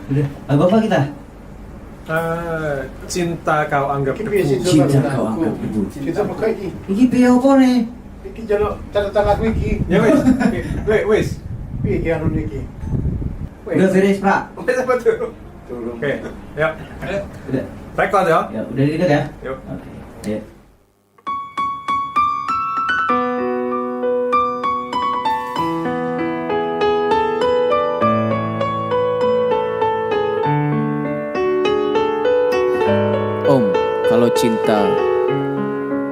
Udah, apa kita? Cinta kau anggap debu. Cinta kau anggap debu. Cinta pakai iki. Iki piye apa nih? Iki jaluk catatan aku iki. Ya wes. Piye iki anu iki? Udah beres, Pak. Wes apa tuh? Tolong. Oke, ya. Udah. Record ya. Ya, udah dekat ya? Yuk. Oke. Ayo. Om, kalau cinta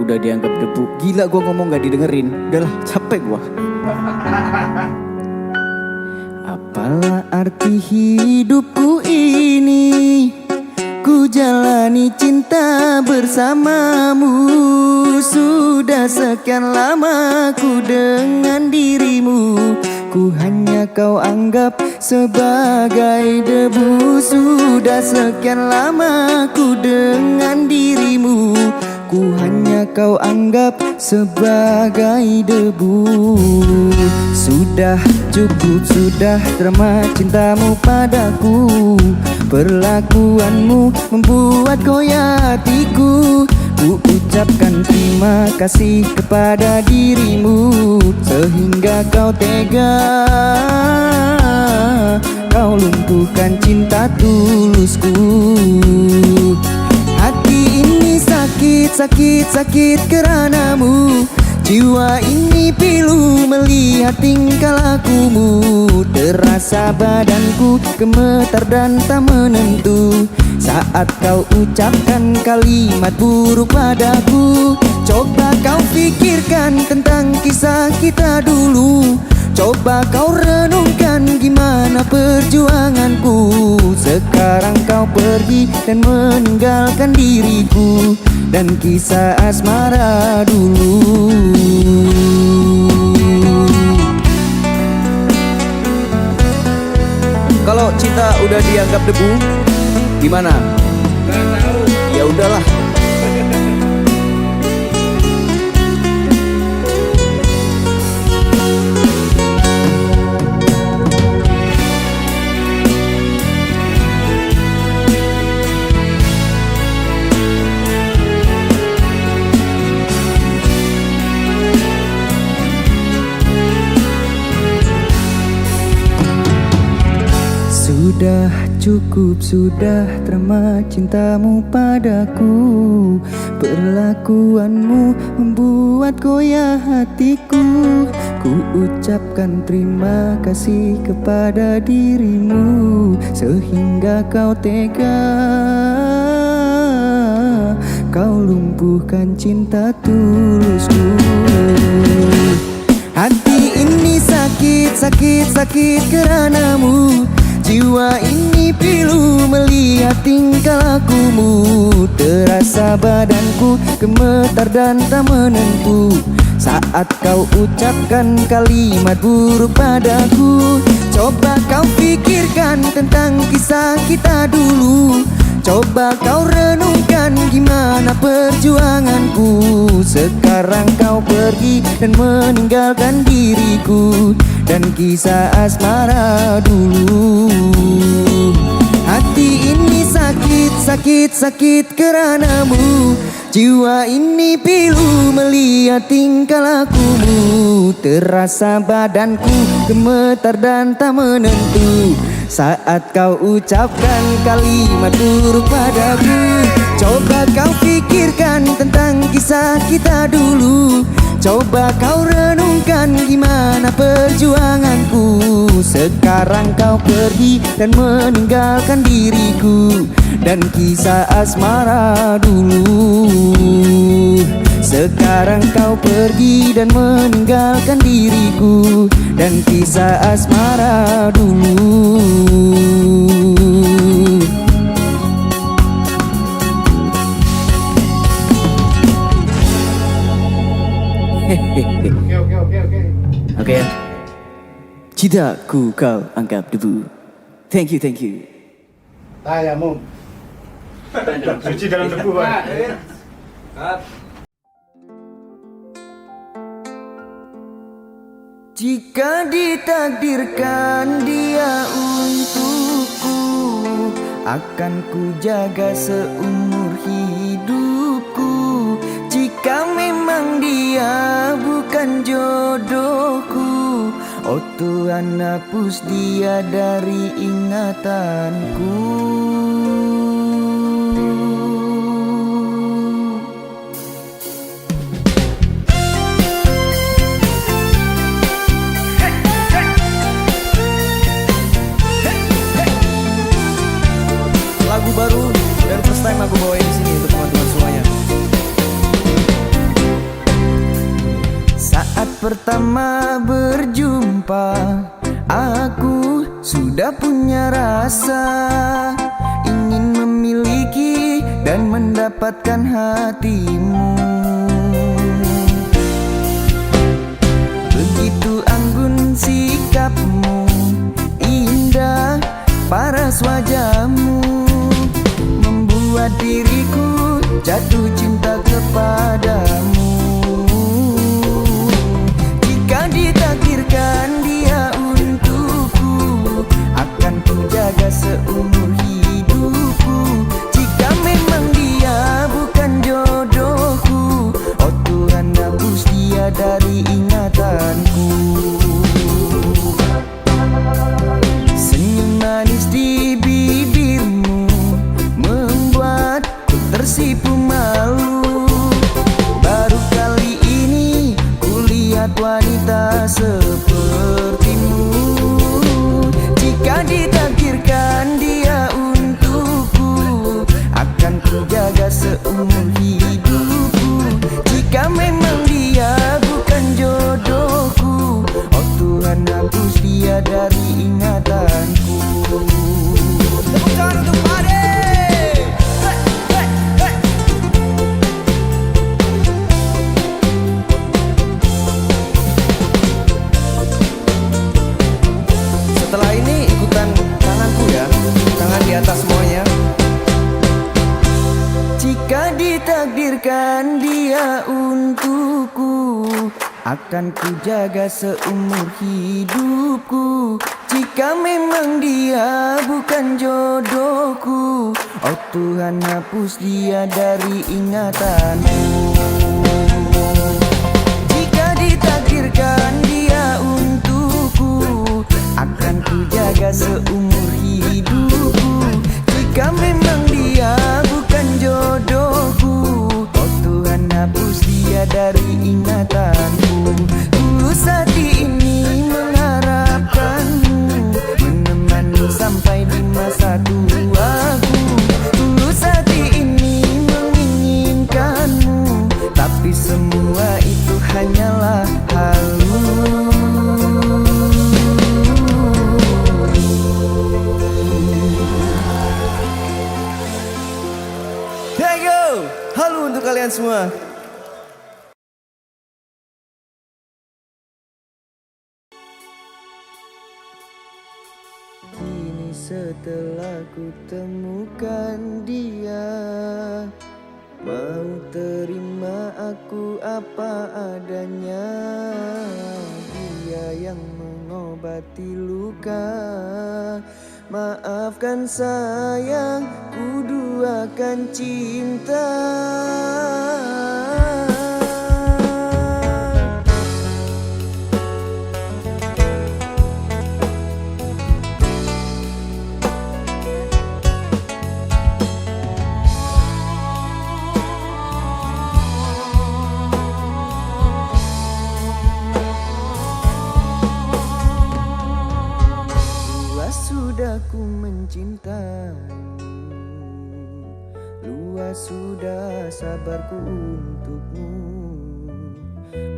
udah dianggap debu, gila gua ngomong gak didengerin. Udahlah, capek gua. Apalah arti hidupku ini? Ku jalani cinta bersamamu. Sudah sekian lama ku dengan dirimu. Ku hanya kau anggap sebagai debu. Sudah sekian lama ku dengan dirimu. Ku hanya kau anggap sebagai debu. Sudah cukup, sudah terima cintamu padaku. Perlakuanmu membuat goyah hatiku. Ku ucapkan terima kasih kepada dirimu. Sehingga kau tega, kau lumpuhkan cinta tulusku. Hati ini sakit, sakit, sakit keranamu. Jiwa ini pilu melihat tingkah lakumu. Terasa badanku gemetar dan tak menentu saat kau ucapkan kalimat buruk padaku. Coba kau pikirkan tentang kisah kita dulu. Coba kau renungkan gimana perjuanganku. Sekarang kau pergi dan meninggalkan diriku dan kisah asmara dulu. Kalau cinta udah dianggap debu, gimana? Enggak tahu. Ya udahlah. Sudah cukup, sudah terima cintamu padaku. Perlakuanmu membuat goyah hatiku. Ku ucapkan terima kasih kepada dirimu. Sehingga kau tega, kau lumpuhkan cinta tulusku. Hati ini sakit, sakit, sakit keranamu. Jiwa ini pilu melihat tingkah lakumu. Terasa badanku gemetar dan tak menentu saat kau ucapkan kalimat buruk padaku. Coba kau pikirkan tentang kisah kita dulu. Coba kau renungkan gimana perjuanganku. Sekarang kau pergi dan meninggalkan diriku dan kisah asmara dulu. Hati ini sakit, sakit, sakit keranamu. Jiwa ini pilu melihat tingkah lakumu. Terasa badanku gemetar dan tak menentu saat kau ucapkan kalimat buruk padaku. Coba kau pikirkan tentang kisah kita dulu. Coba kau renungkan gimana perjuanganku. Sekarang kau pergi dan meninggalkan diriku dan kisah asmara dulu. Sekarang kau pergi dan meninggalkan diriku dan kisah asmara dulu. Oke. Oke. Cintaku kau anggap debu. Thank you, thank you. Tayamu. Suci dalam debu, Pak. Jika ditakdirkan dia untukku, akan ku jaga seumur hidupku. Jika memang dia bukan jodohku, oh Tuhan hapus dia dari ingatanku. Lagu baru dan first time aku bawain di sini untuk teman-teman semuanya. Saat pertama berjumpa, aku sudah punya rasa ingin memiliki dan mendapatkan hatimu. Begitu anggun sikapmu, indah paras wajahmu, membuat diriku jatuh cinta kepadamu. Jika ditakdirkan dia untukku, akan ku jaga seumur hidupku. Jika memang dia bukan jodohku, oh Tuhan hapus dia dari ingatanku. Senyum manis di bibirmu membuatku tersipu malu. Baru kali ini kulihat wanita sepertimu. Jika ditakdirkan dia untukku, akan ku jaga seumur hidupku. Jika memang dia bukan jodohku, oh Tuhan hapus dia dari ingatanku. Tepuk tangan untuk Pade. Setelah ini ikutan tanganku ya, tangan di atas semuanya. Jika ditakdirkan dia untukku, akan ku jaga seumur hidupku. Jika memang dia bukan jodohku, oh Tuhan hapus dia dari ingatanku. Jika ditakdirkan dia untukku, akan ku jaga seumur hidupku. Jika memang dia bukan jodohku, oh Tuhan hapus dia dari ingatanku. Tulus hati ini mengharapkanmu, menemani sampai di masa tuaku. Tulus hati ini menginginkanmu, tapi semua itu hanyalah halu. Thank you. Halo untuk kalian semua. Kini setelah ku temukan dia, mau terima aku apa adanya. Dia yang mengobati luka. Maafkan sayang, ku duakan cinta. Sudah ku mencintaimu, luas sudah sabarku untukmu.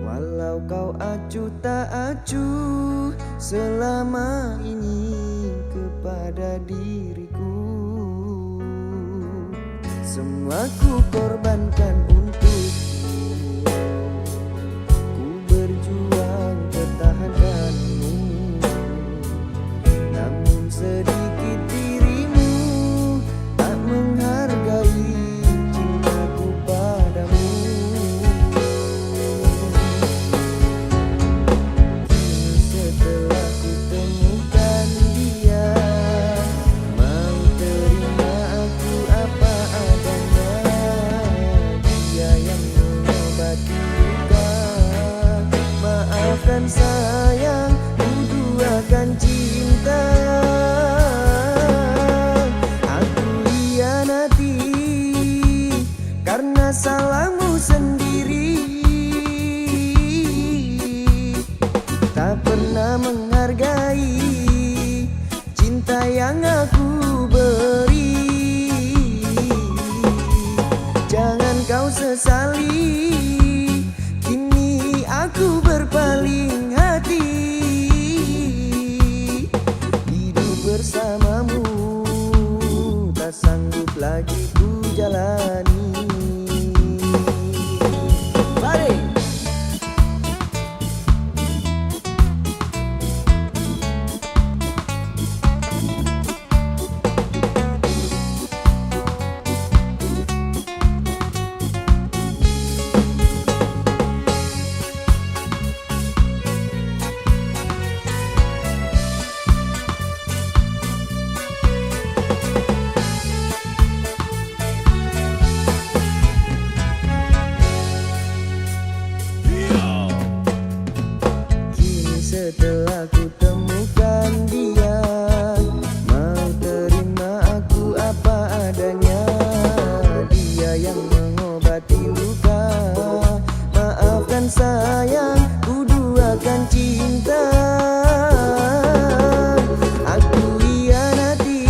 Walau kau acuh tak acuh selama ini kepada diriku, semua ku korbankan untukmu. Ku berjuang pertahankanmu, namun sedikit dirimu tak menghargai cintaku padamu. Setelah ku temukan dia, mau terima lagi ku jalani. Mari. Setelah ku temukan dia, mau terima aku apa adanya. Dia yang mengobati luka, maafkan sayang, ku duakan cinta. Aku hianati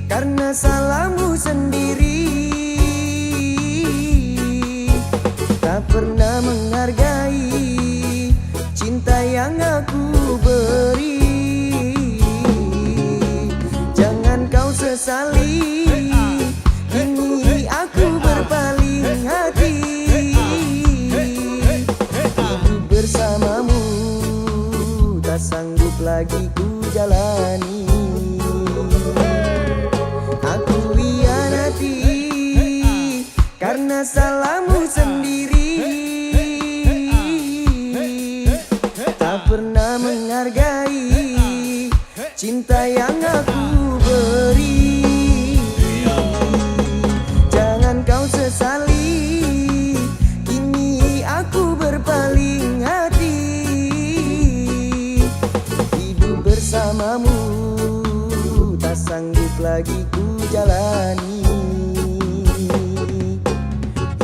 karena salahmu sendiri, tak pernah menghargai cinta yang aku beri. Jangan kau sesali, kini aku berpaling hati. Hidup bersamamu tak sanggup lagi ku jalani. Aku hianati karena salahmu sendiri, tak pernah menghargai cinta yang aku beri. Jangan kau sesali, kini aku berpaling hati. Hidup bersamamu tak sanggup lagi ku jalani.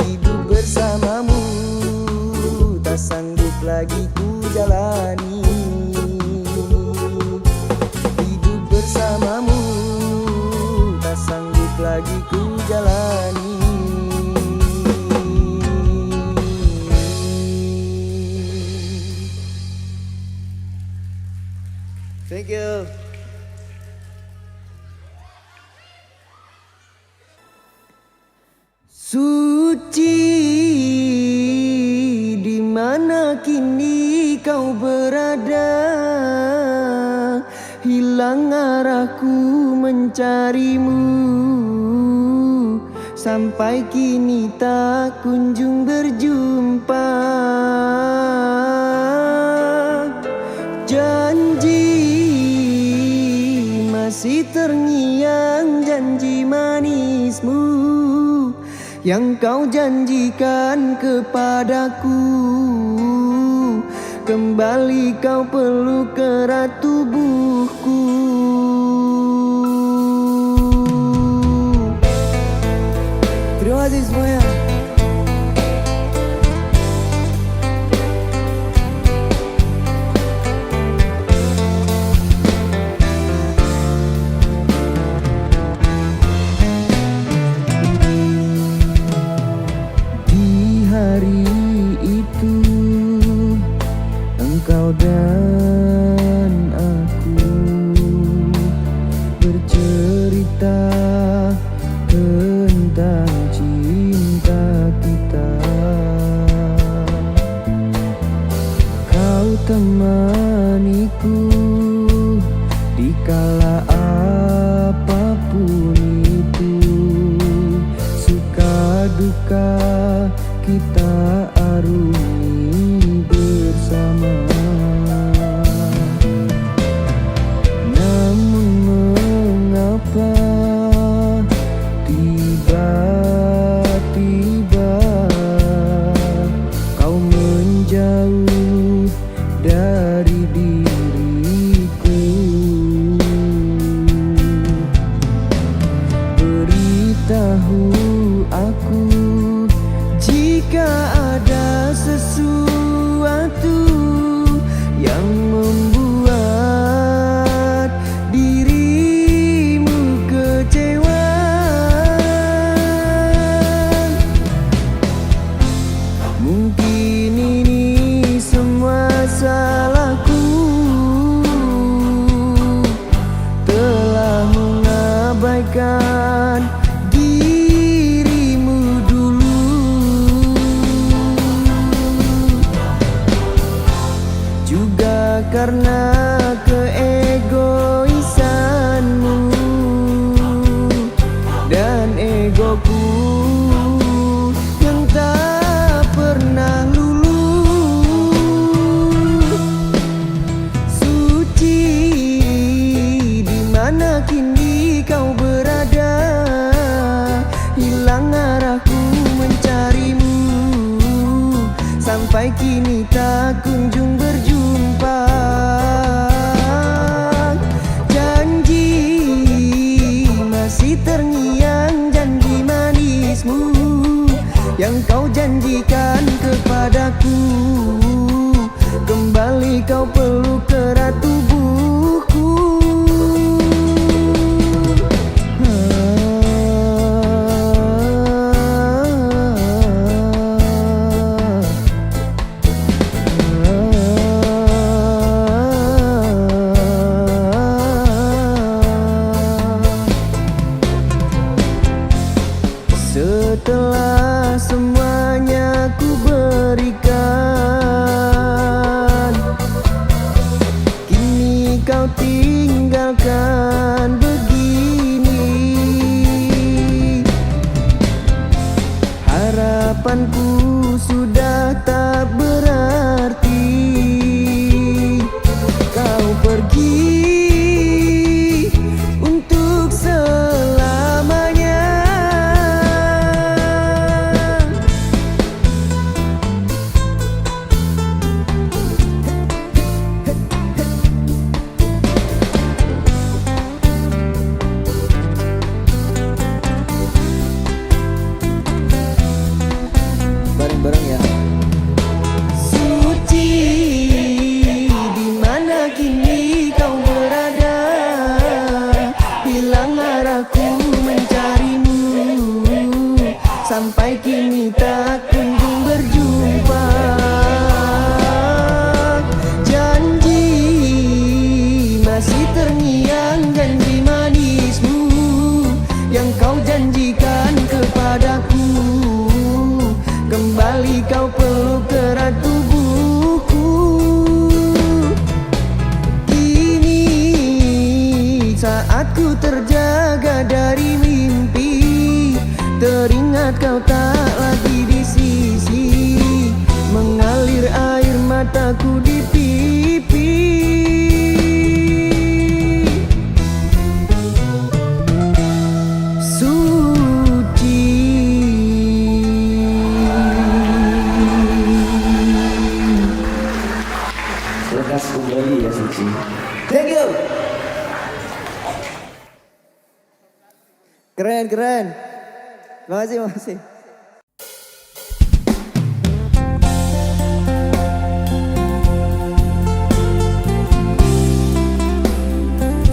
Hidup bersamamu tak sanggup lagi ku jalani. Hidup bersamamu tak sanggup lagi ku jalani. Thank you. Suci, di mana kini kau berada? Hilang arahku mencarimu, sampai kini tak kunjung berjumpa. Janji masih terngiang, janji manismu yang kau janjikan kepadaku. Kembali kau peluk erat tubuhku. Terima kasih semuanya. Hari itu engkau dan aku bercerita tentang cinta kita. Kau temaniku di kala apapun itu, suka duka kita arungi bersama. Namun mengapa tiba-tiba kau menjauh dari diriku? Beritahu aku jika ada kini kau berada, hilang arahku mencarimu, sampai kini tak kunjung berjumpa. Janji masih terngiang, janji manismu yang kau janjikan kepadaku. Kembali kau peluk erat tubuhku. Setelah semuanya ku berikan, kini kau tinggalkan begini. Harapanku sudah tak berarti, kau pergi untuk selamanya. Bareng-bareng ya. Suci, di mana kini kau berada? Hilang arahku mencarimu, sampai kini tak kunjung berjumpa. Janji masih terngiang, janji manismu yang kau janjikan kepadaku. Kembali kau peluk erat tubuhku. Kini saat ku terjaga dari mimpi, teringat kau tak lagi di sisi, mengalir air mataku di pipi. Lekas kembali ya Suci. Thank you. Keren, keren. Makasih, makasih.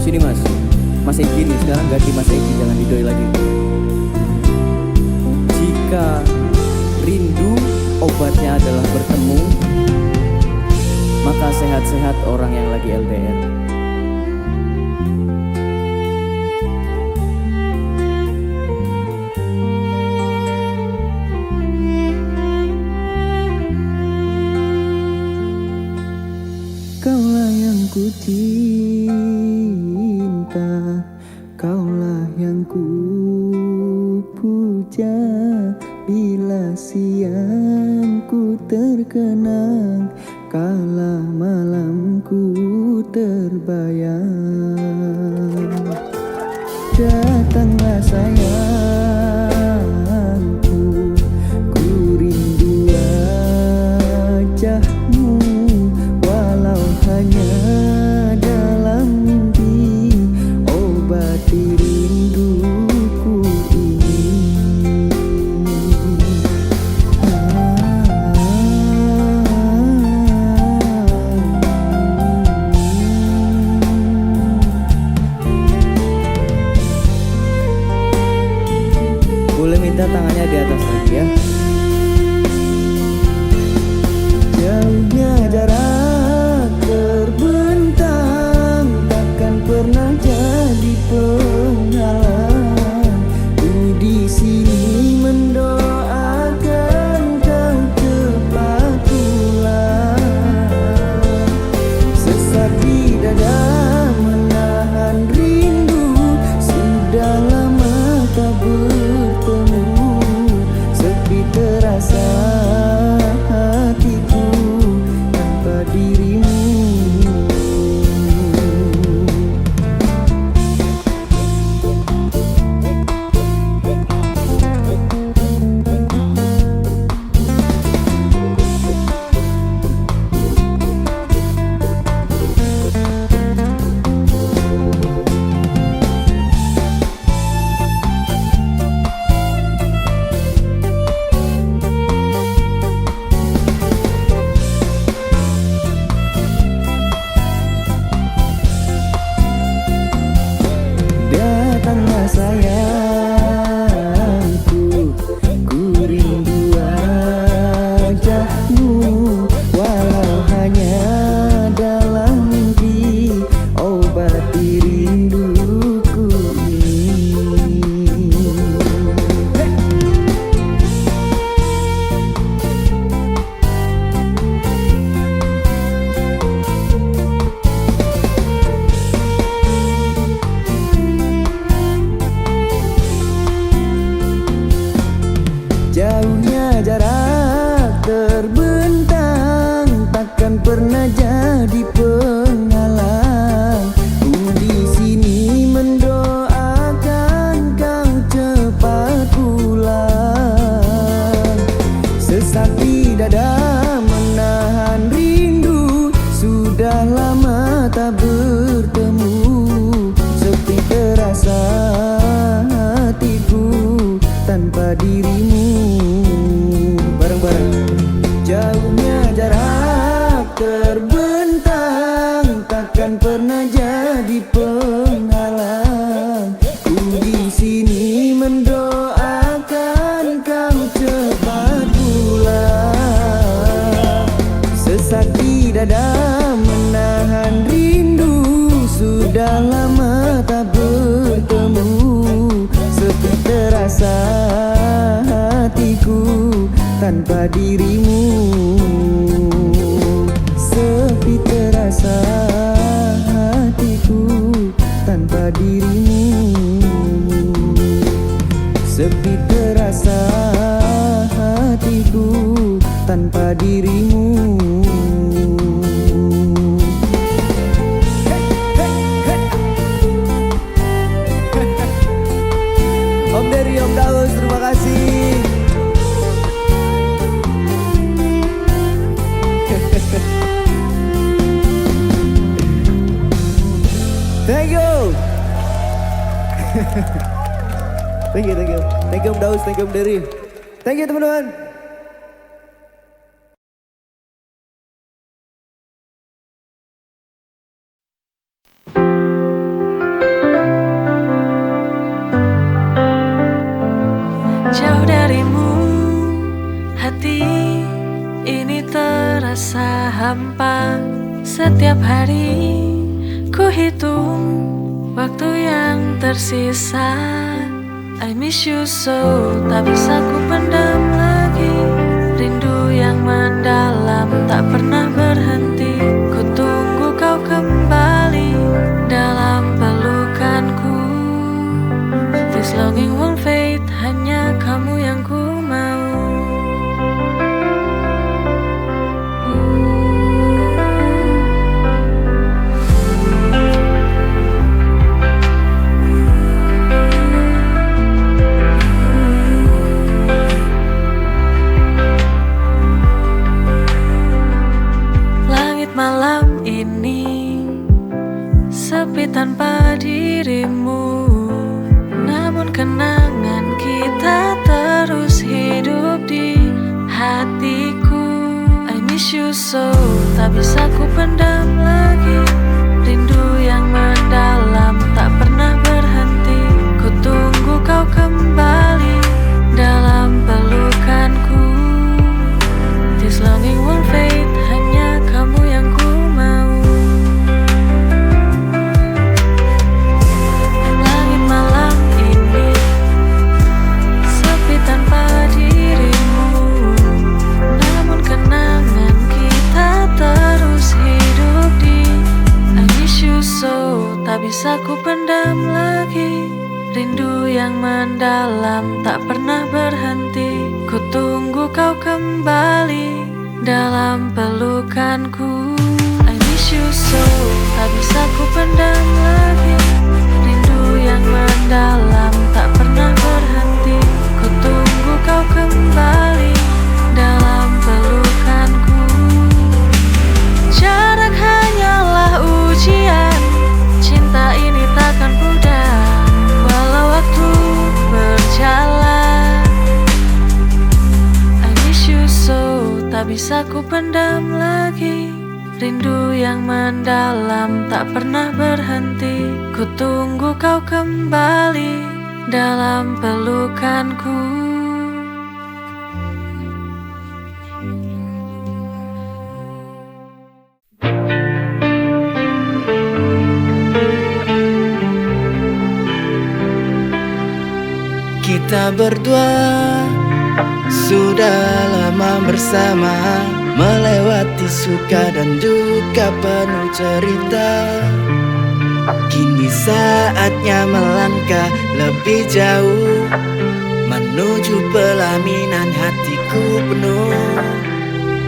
Sini mas, Mas Egi nih, sekarang ganti Mas Egi, jangan didoi lagi. Jika rindu obatnya adalah bertemu, maka sehat-sehat orang yang lagi LDR. Kaulah yang ku cinta, kaulah yang ku puja. Bila siang ku terkenang, kala malamku terbayang. Datanglah sayangku, ku rindu wajahmu, walau hanya dalam mimpi. Obati rinduku ini. Boleh minta tangannya di atas lagi ya. Jauhnya jarak terbentang, takkan pernah jadi penghalang. Ku di sini mendoakan kau cepat pulang. Sesak di dada menahan rindu, sudah lama tak bertemu. Sepi tanpa dirimu. Sepi terasa hatiku tanpa dirimu. Sepi terasa hatiku tanpa dirimu. Om Dery, Om Daus, terima kasih. Thank you. Thank you, thank you. Thank you Om Daus, thank you Om Dery. Thank you teman-teman. Jauh darimu, hati ini terasa hampa. Setiap hari ku hitung waktu yang tersisa. I miss you so, tak bisa ku pendam lagi. Rindu yang mendalam tak pernah berhenti. Ku tunggu kau kembali dalam pelukanku. This longing won't fade, hanya kamu yang ku mau. Langit malam ini sepi tanpa dirimu. Namun kenangan kita terus hidup di hatiku. I miss you so, tak bisa ku pendam lagi. Rindu yang mendalam tak pernah berhenti. Ku tunggu kau kembali dalam pelukanku. This longing won't fade, hanya kamu yang ku mau. Langit malam ini sepi tanpa dirimu. Namun kenangan kita terus hidup di I miss you so, tak bisa ku pendam lagi. Rindu yang mendalam tak pernah berhenti. Ku tunggu kau kembali dalam pelukanku. I miss you so, tak bisa ku pendam lagi. Rindu yang mendalam tak pernah berhenti. Ku tunggu kau kembali dalam pelukanku. Jarak hanyalah ujian, cinta ini takkan pudar walau waktu berjalan. I miss you so, tak bisa ku pendam lagi. Rindu yang mendalam tak pernah berhenti. Ku tunggu kau kembali dalam pelukanku. Kita berdua sudah lama bersama, melewati suka dan duka penuh cerita. Kini saatnya melangkah lebih jauh, menuju pelaminan hatiku penuh.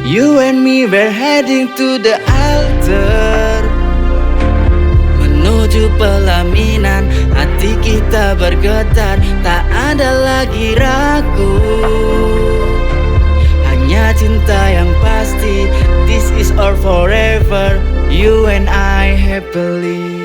You and me we're heading to the altar, menuju pelaminan hati kita bergetar. Tak ada lagi ragu, hanya cinta yang pasti. This is our forever, you and I happily.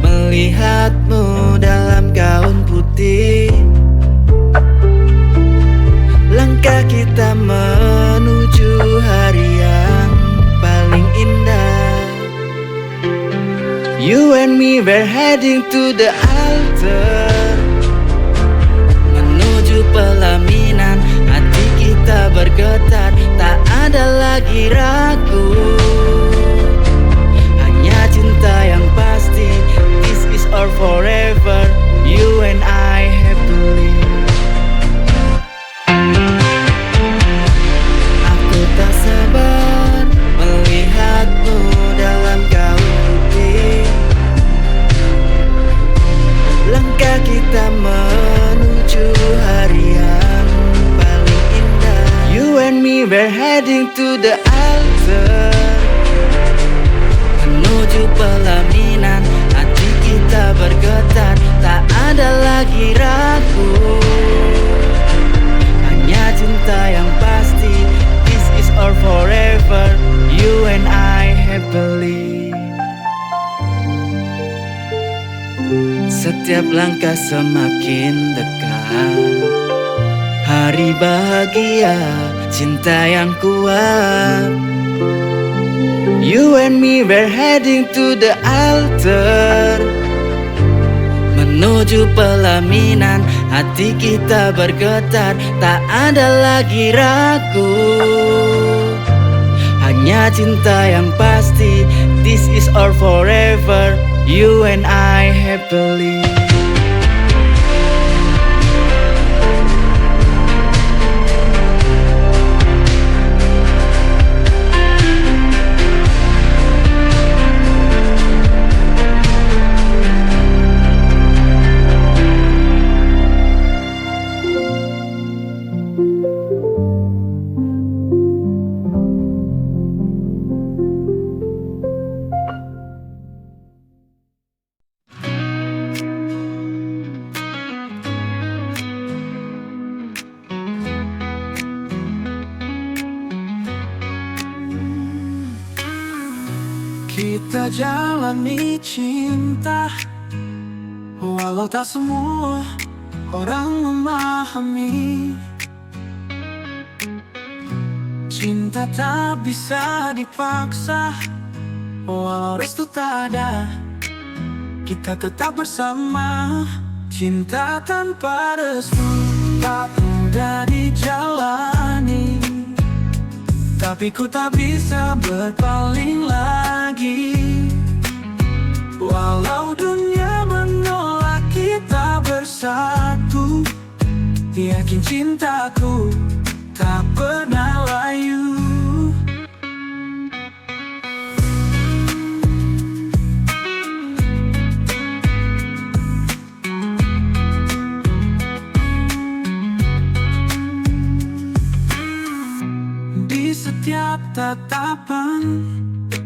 Melihatmu dalam gaun putih, langkah kita menuju hari yang paling indah. You and me we're heading to the altar, menuju pelaminan, hati kita bergetar, tak ada lagi ragu. Hanya cinta yang pasti, this is our forever, you and I happily. Aku tak sabar melihatmu dalam gaun putih. Langkah kita menuju hari yang paling indah. You and me, we're heading to the altar, menuju pelaminan, hati kita bergetar, tak ada lagi ragu. Hanya cinta yang pasti, this is our forever, you and I happily. Setiap langkah semakin dekat, hari bahagia, cinta yang kuat. You and me, we're heading to the altar, menuju pelaminan, hati kita bergetar, tak ada lagi ragu. Hanya cinta yang pasti, this is our forever, you and I happily. Kita jalani cinta, walau tak semua orang memahami. Cinta tak bisa dipaksa, walau restu tak ada, kita tetap bersama. Cinta tanpa restu tak mudah dijalani, tapi ku tak bisa berpaling lagi. Walau dunia menolak kita bersatu, yakin cintaku tak pernah layu. Di setiap tatapan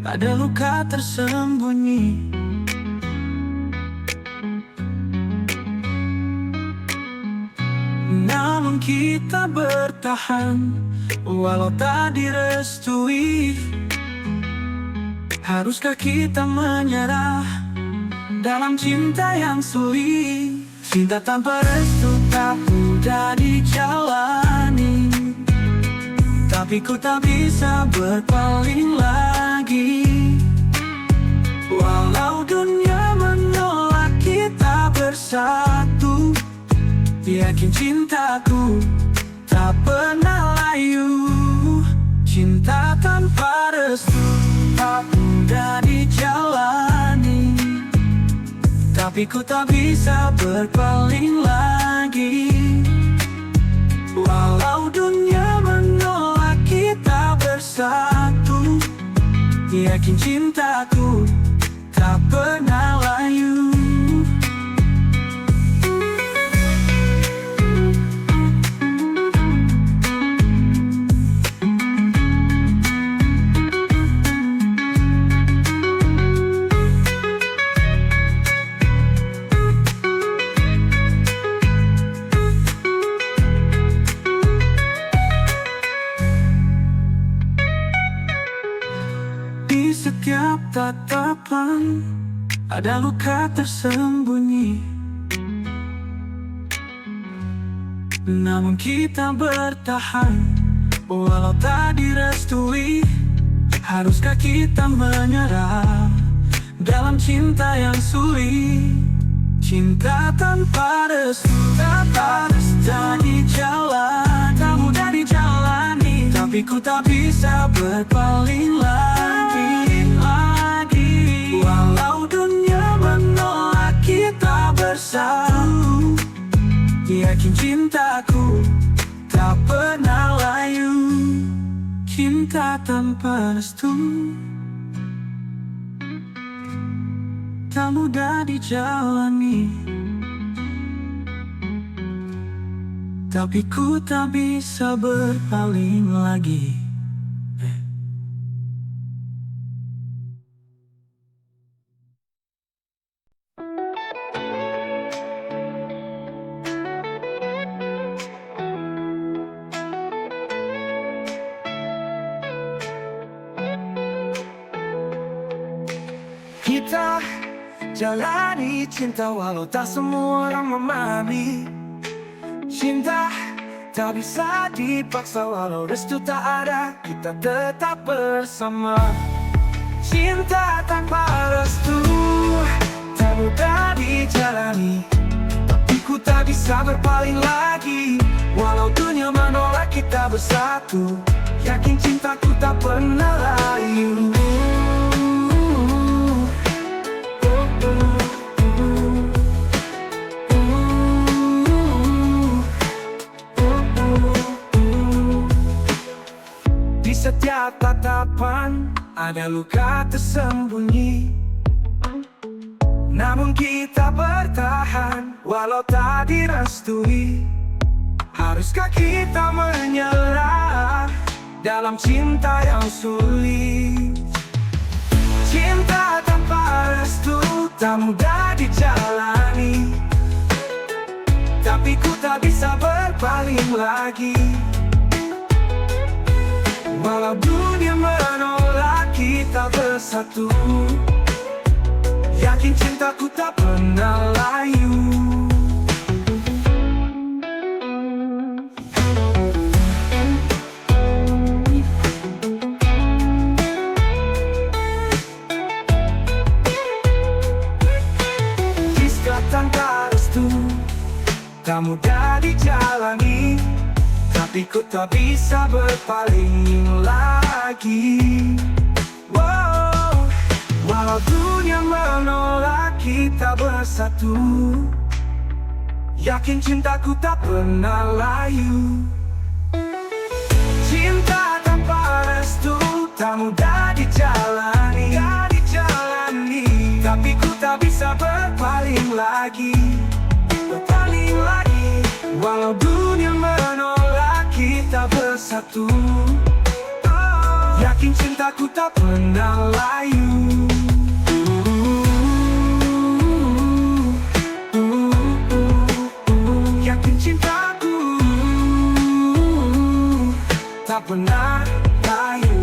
ada luka tersembunyi. Namun kita bertahan walau tak direstui. Haruskah kita menyerah dalam cinta yang sulit? Cinta tanpa restu tak mudah dijalani, tapi ku tak bisa berpaling lagi. Walau dunia menolak kita bersatu, yakin cintaku tak pernah layu. Cinta tanpa restu tak mudah dijalani, tapi ku tak bisa berpaling lagi. Walau dunia menolak kita bersatu, yakin cintaku tak pernah layu. Di setiap tatapan ada luka tersembunyi. Namun kita bertahan walau tak direstui. Haruskah kita menyerah dalam cinta yang sulit? Cinta tanpa restu tak harus jadi jalan, tak mudah dijalani, tapi ku tak bisa berpaling lagi. Walau dunia menolak kita bersatu, yakin cintaku tak pernah layu. Cinta tanpa restu tak mudah dijalani, tapi ku tak bisa berpaling lagi. Kita jalani cinta walau tak semua orang memahami. Cinta tak bisa dipaksa walau restu tak ada, kita tetap bersama. Cinta tanpa restu tak mudah dijalani, tapi ku tak bisa berpaling lagi. Walau dunia menolak kita bersatu, yakin cintaku tak pernah layu. Di setiap tatapan ada luka tersembunyi, namun kita bertahan walau tak direstui. Haruskah kita menyerah dalam cinta yang sulit? Cinta tanpa restu tak mudah dijalani, tapi ku tak bisa berpaling lagi. Walau dunia menolak kita bersatu, yakin cintaku tak pernah layu. Cinta tanpa restu tak mudah dijalani, tapi ku tak bisa berpaling lagi. Wow. Walau dunia menolak kita bersatu, yakin cintaku tak pernah layu. Cinta tanpa restu tak mudah dijalani, tapi ku tak bisa berpaling lagi. Walau dunia menolak kita bersatu, yakin cintaku tak pernah layu. Yakin cintaku tak pernah layu.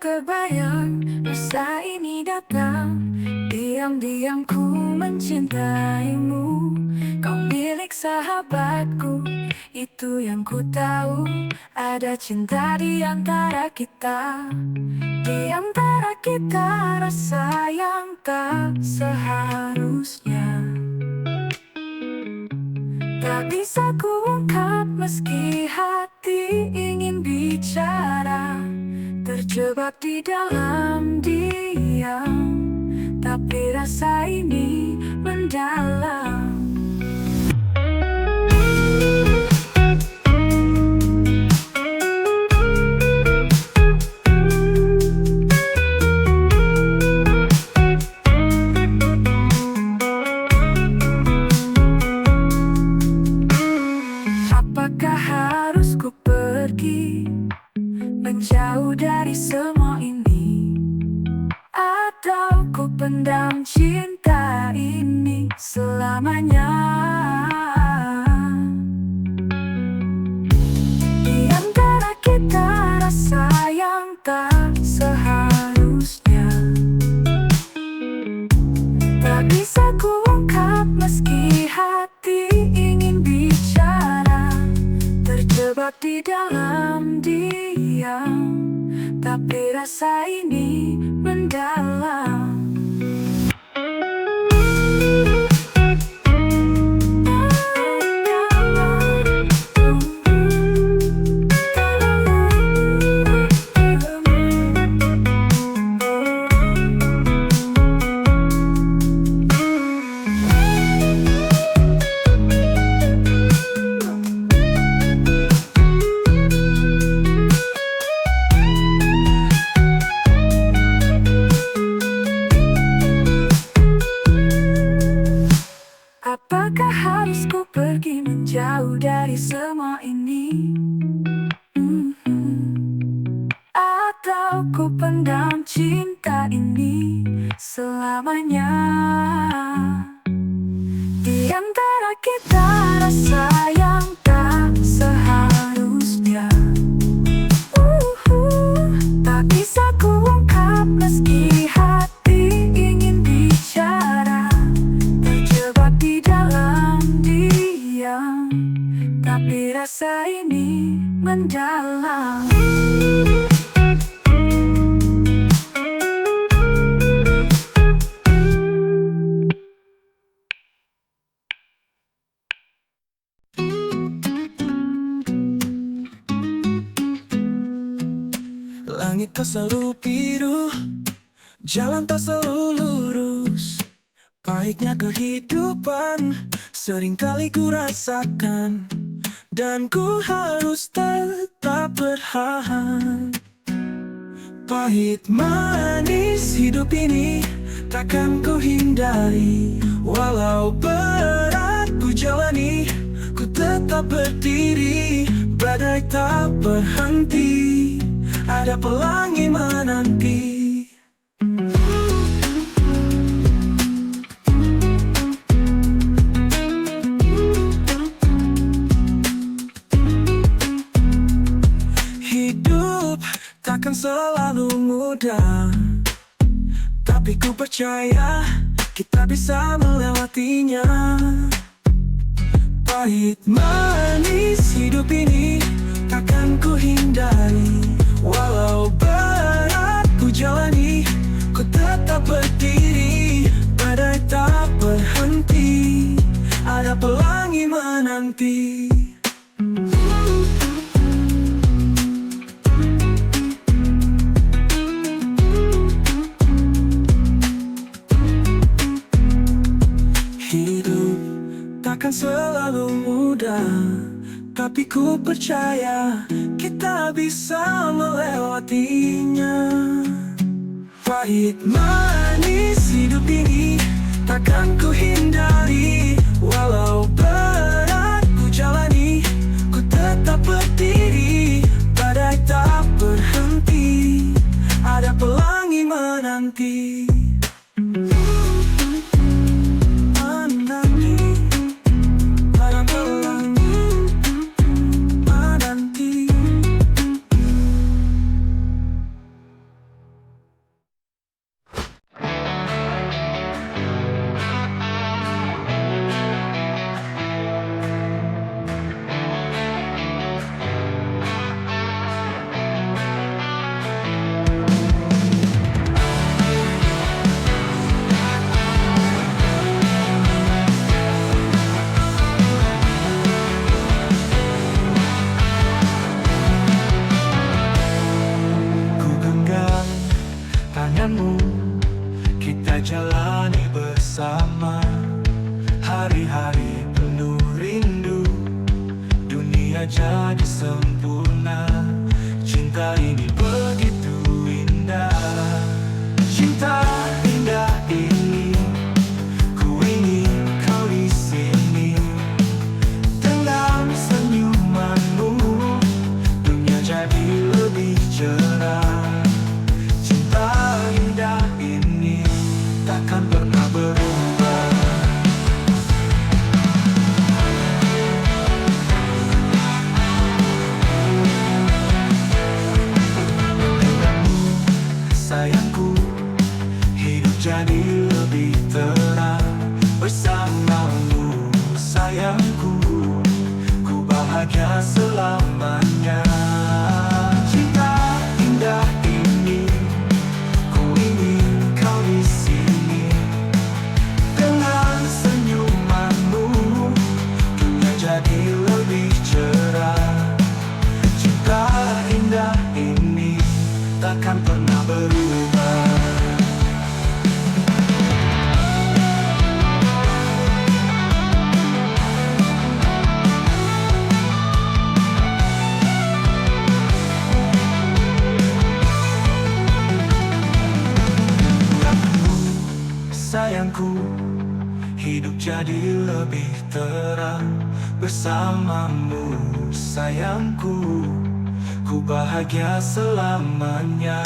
Kebayang rasa ini datang, diam-diam ku mencintaimu. Kau milik sahabatku, itu yang ku tahu. Ada cinta di antara kita, di antara kita rasa yang tak seharusnya. Tak bisa ku ungkap meski hati ingin bicara. Terjebak di dalam diam, tapi rasa ini mendalam. Apakah harus ku pergi menjauh dari semua ini, atau ku pendam cinta ini selamanya. Di antara kita rasa yang tak seharusnya tak bisa kuungkap meski hati ingin bicara. Terjebak di dalam diam, tapi rasa ini mendalam. Apakah harus ku pergi menjauh dari semua ini? Atau ku pendam cinta ini selamanya? Di antara kita rasa yang tak seharusnya tak bisa kuungkap meski hati ingin bicara. Terjebak di dalam diam, tapi rasa ini mendalam. Langit tak selalu biru, jalan tak selalu lurus. Pahitnya kehidupan seringkali ku rasakan, dan ku harus tetap bertahan. Pahit manis hidup ini takkan ku hindari. Walau berat ku jalani, ku tetap berdiri. Badai tak berhenti, ada pelangi menanti. Hidup takkan selalu mudah, tapi ku percaya kita bisa melewatinya. Pahit manis hidup ini takkan ku hindari. Walau berat ku jalani, ku tetap berdiri. Badai tak berhenti, ada pelangi menanti. Hidup takkan selalu mudah, tapi ku percaya kita bisa melewatinya. Pahit manis hidup ini takkan ku hindari. Walau berat ku jalani, ku tetap berdiri. Badai tak berhenti, ada pelangi menanti. Kita jalani bersama hari-hari penuh rindu. Dunia jadi sempurna, cinta ini begitu indah. Cinta indah ini, ku ingin kau di sini. Dalam senyumanmu, dunia jadi lebih cerah. Cinta indah ini takkan pernah berubah. hidup jadi lebih terang bersamamu sayangku. Ku bahagia selamanya.